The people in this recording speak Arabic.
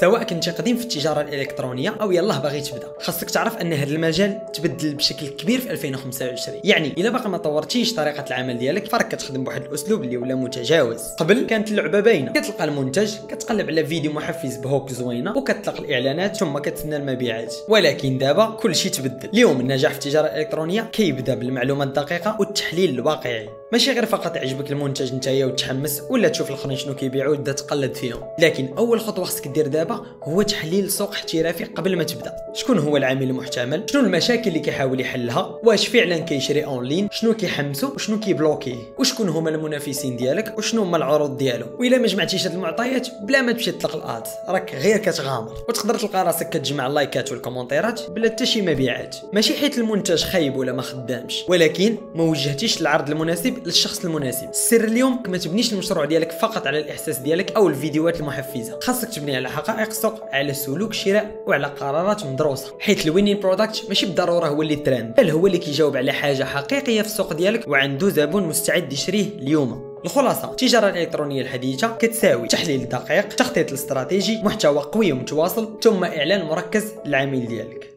سواء كنتي قديم في التجاره الالكترونيه او يلاه باغي تبدا، خاصك تعرف ان هذا المجال تبدل بشكل كبير في 2025. يعني الا باقي ما طورتيش طريقه العمل ديالك فراك كتخدم بواحد الاسلوب اللي ولا متجاوز. قبل كانت اللعبه باينه، كتلقى المنتج كتقلب على فيديو محفز بهوك زوينه وكتطلق الاعلانات ثم كتسنى المبيعات. ولكن دابا كلشي تبدل. اليوم النجاح في التجاره الالكترونيه كيبدا بالمعلومات الدقيقه والتحليل الواقعي، ماشي غير فقط يعجبك المنتج نتايا وتحمس ولا تشوف الاخرين شنو كيبيعوا وتبدا تقلد فيهم. لكن اول خطوه خصك دير دابا هو تحليل سوق احترافي قبل ما تبدا. شكون هو العميل المحتمل؟ شنو المشاكل اللي كيحاول يحلها؟ واش فعلا كيشري اونلاين؟ شنو كيحمسو وشنو كيبلوكيه؟ وشكون هما المنافسين ديالك وشنو هما العروض ديالو؟ والا ما جمعتيش هاد المعطيات بلا ما تمشي تطلق الاد راك غير كتغامر، وتقدر تلقى راسك كتجمع اللايكات والكومونتيرات بلا حتى شي مبيعات. ماشي حيت المنتج خايب ولا ما خدامش، ولكن ما وجهتيش العرض المناسب للشخص المناسب. السر اليوم ما تبنيش المشروع ديالك فقط على الاحساس ديالك او الفيديوهات المحفزه، خاصك تبني على حقائق السوق، على سلوك شراء وعلى قرارات مدروسه. حيت الوينين برودكت ماشي بالضروره هو اللي ترند، بل هو اللي كيجاوب على حاجه حقيقيه في السوق ديالك وعنده زبون مستعد يشريه اليوم. الخلاصه، التجاره الالكترونيه الحديثه كتساوي تحليل دقيق، تخطيط استراتيجي، محتوى قوي ومتواصل، ثم اعلان مركز للعميل ديالك.